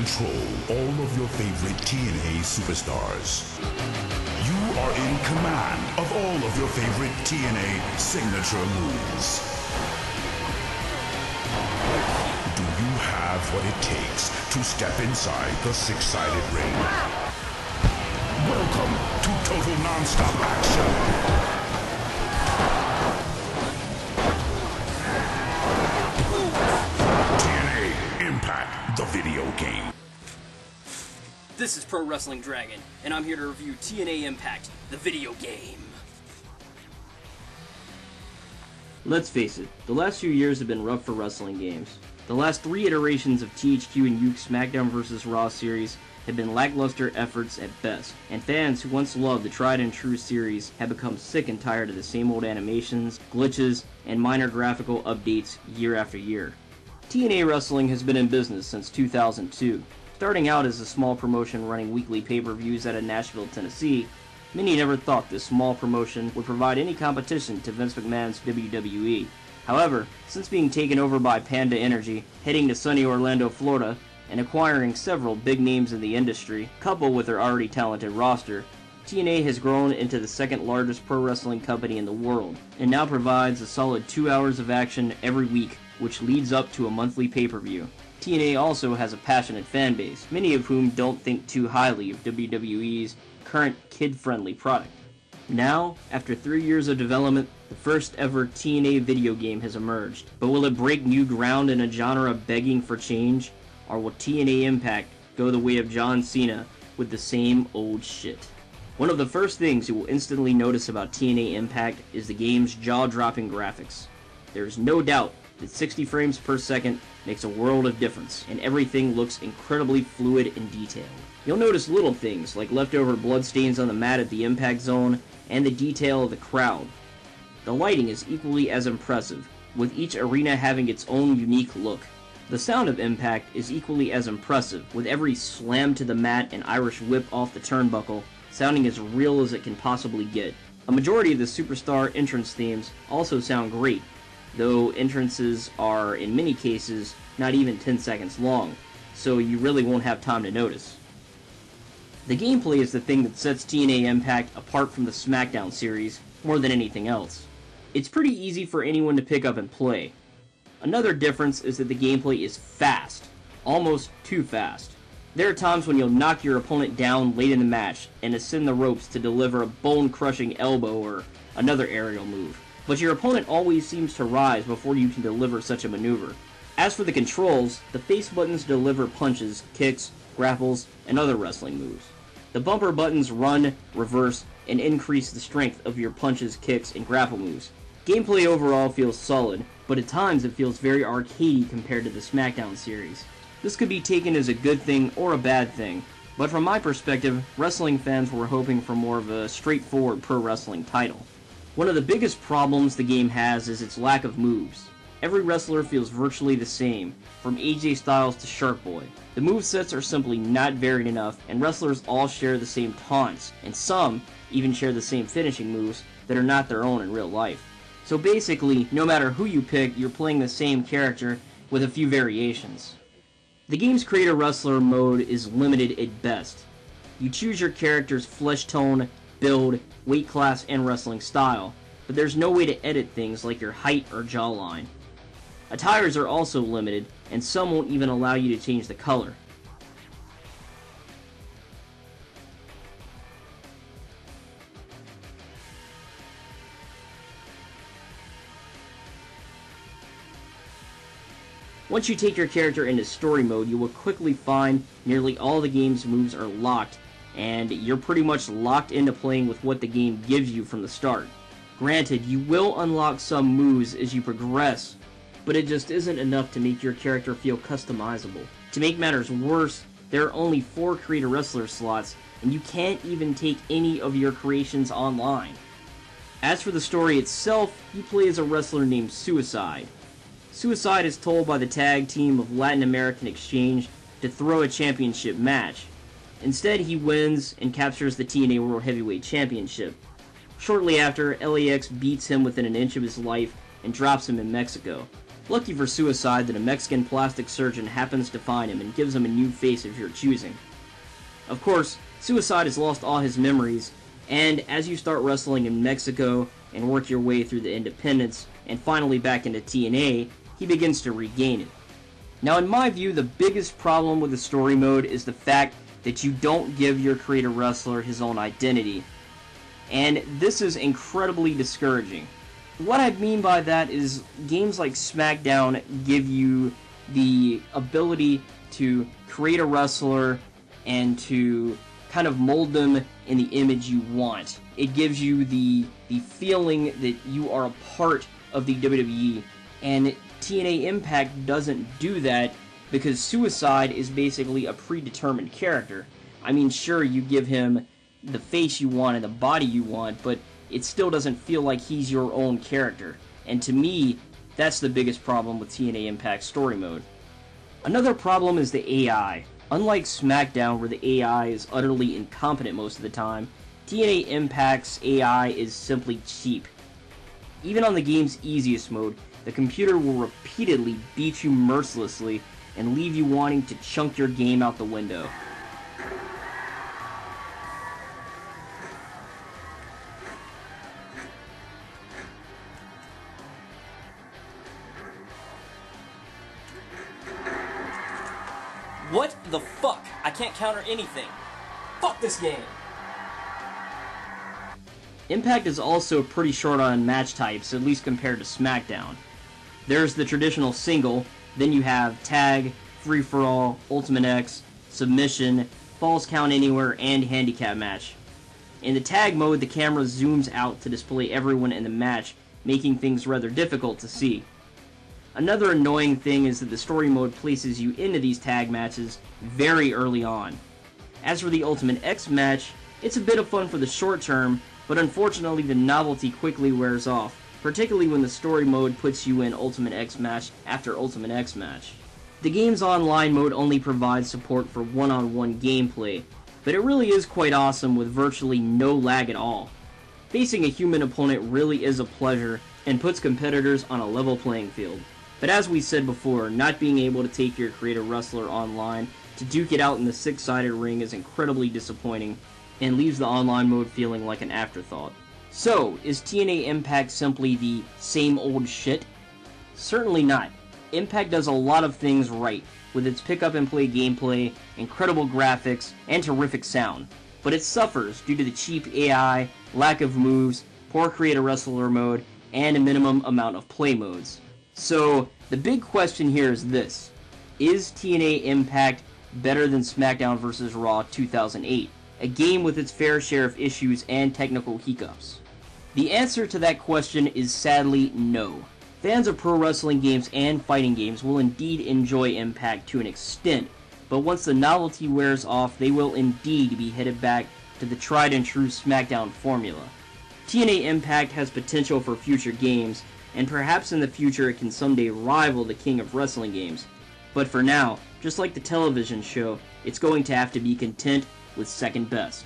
control all of your favorite TNA superstars. You are in command of all of your favorite TNA signature moves. Do you have what it takes to step inside the six-sided ring? Welcome to total non-stop action. The video game. This is Pro Wrestling Dragon, and I'm here to review TNA Impact, the video game. Let's face it, the last few years have been rough for wrestling games. The last 3 iterations of THQ and Yuke's SmackDown vs. Raw series have been lackluster efforts at best, and fans who once loved the tried and true series have become sick and tired of the same old animations, glitches, and minor graphical updates year after year. TNA Wrestling has been in business since 2002. Starting out as a small promotion running weekly pay-per-views out of Nashville, Tennessee, many never thought this small promotion would provide any competition to Vince McMahon's WWE. However, since being taken over by Panda Energy, heading to sunny Orlando, Florida, and acquiring several big names in the industry, coupled with their already talented roster, TNA has grown into the second largest pro wrestling company in the world, and now provides a solid 2 hours of action every week, which leads up to a monthly pay-per-view. TNA also has a passionate fan base, many of whom don't think too highly of WWE's current kid-friendly product. Now, after 3 years of development, the first ever TNA video game has emerged. But will it break new ground in a genre begging for change? Or will TNA Impact go the way of John Cena with the same old shit? One of the first things you will instantly notice about TNA Impact is the game's jaw-dropping graphics. There is no doubt that 60 frames per second makes a world of difference, and everything looks incredibly fluid and detailed. You'll notice little things like leftover bloodstains on the mat at the impact zone, and the detail of the crowd. The lighting is equally as impressive, with each arena having its own unique look. The sound of Impact is equally as impressive, with every slam to the mat and Irish whip off the turnbuckle sounding as real as it can possibly get. A majority of the superstar entrance themes also sound great, though entrances are, in many cases, not even 10 seconds long, so you really won't have time to notice. The gameplay is the thing that sets TNA Impact apart from the SmackDown series more than anything else. It's pretty easy for anyone to pick up and play. Another difference is that the gameplay is fast, almost too fast. There are times when you'll knock your opponent down late in the match and ascend the ropes to deliver a bone-crushing elbow or another aerial move, but your opponent always seems to rise before you can deliver such a maneuver. As for the controls, the face buttons deliver punches, kicks, grapples, and other wrestling moves. The bumper buttons run, reverse, and increase the strength of your punches, kicks, and grapple moves. Gameplay overall feels solid, but at times it feels very arcadey compared to the SmackDown series. This could be taken as a good thing or a bad thing, but from my perspective, wrestling fans were hoping for more of a straightforward pro wrestling title. One of the biggest problems the game has is its lack of moves. Every wrestler feels virtually the same, from AJ Styles to Shark Boy. The movesets are simply not varied enough, and wrestlers all share the same taunts, and some even share the same finishing moves that are not their own in real life. So basically, no matter who you pick, you're playing the same character with a few variations. The game's Create a Wrestler mode is limited at best. You choose your character's flesh tone, build, weight class, and wrestling style, but there's no way to edit things like your height or jawline. Attires are also limited, and some won't even allow you to change the color. Once you take your character into story mode, you will quickly find nearly all the game's moves are locked, and you're pretty much locked into playing with what the game gives you from the start. Granted, you will unlock some moves as you progress, but it just isn't enough to make your character feel customizable. To make matters worse, there are only 4 Create a Wrestler slots, and you can't even take any of your creations online. As for the story itself, you play as a wrestler named Suicide. Suicide is told by the tag team of Latin American Exchange to throw a championship match. Instead, he wins and captures the TNA World Heavyweight Championship. Shortly after, LAX beats him within an inch of his life and drops him in Mexico. Lucky for Suicide that a Mexican plastic surgeon happens to find him and gives him a new face of your choosing. Of course, Suicide has lost all his memories, and as you start wrestling in Mexico and work your way through the independents and finally back into TNA, he begins to regain it. Now in my view, the biggest problem with the story mode is the fact that you don't give your creator wrestler his own identity, and this is incredibly discouraging. What I mean by that is games like SmackDown give you the ability to create a wrestler and to kind of mold them in the image you want. It gives you the feeling that you are a part of the WWE, and TNA Impact doesn't do that because Suicide is basically a predetermined character. I mean, sure, you give him the face you want and the body you want, but it still doesn't feel like he's your own character. And to me, that's the biggest problem with TNA Impact story mode. Another problem is the AI. Unlike SmackDown, where the AI is utterly incompetent most of the time, TNA Impact's AI is simply cheap. Even on the game's easiest mode, the computer will repeatedly beat you mercilessly and leave you wanting to chunk your game out the window. What the fuck? I can't counter anything. Fuck this game. Impact is also pretty short on match types, at least compared to SmackDown. There's the traditional single, then you have tag, free-for-all, Ultimate X, submission, falls count anywhere, and handicap match. In the tag mode, the camera zooms out to display everyone in the match, making things rather difficult to see. Another annoying thing is that the story mode places you into these tag matches very early on. As for the Ultimate X match, it's a bit of fun for the short term, but unfortunately the novelty quickly wears off, particularly when the story mode puts you in Ultimate X match after Ultimate X match. The game's online mode only provides support for one-on-one gameplay, but it really is quite awesome with virtually no lag at all. Facing a human opponent really is a pleasure and puts competitors on a level playing field. But as we said before, not being able to take your creator wrestler online to duke it out in the six-sided ring is incredibly disappointing and leaves the online mode feeling like an afterthought. So, is TNA Impact simply the same old shit? Certainly not. Impact does a lot of things right, with its pick-up-and-play gameplay, incredible graphics, and terrific sound. But it suffers due to the cheap AI, lack of moves, poor creator wrestler mode, and a minimum amount of play modes. So, the big question here is this: is TNA Impact better than SmackDown vs. Raw 2008, a game with its fair share of issues and technical hiccups? The answer to that question is sadly no. Fans of pro wrestling games and fighting games will indeed enjoy Impact to an extent, but once the novelty wears off, they will indeed be headed back to the tried and true SmackDown formula. TNA Impact has potential for future games, and perhaps in the future it can someday rival the king of wrestling games. But for now, just like the television show, it's going to have to be content with second best.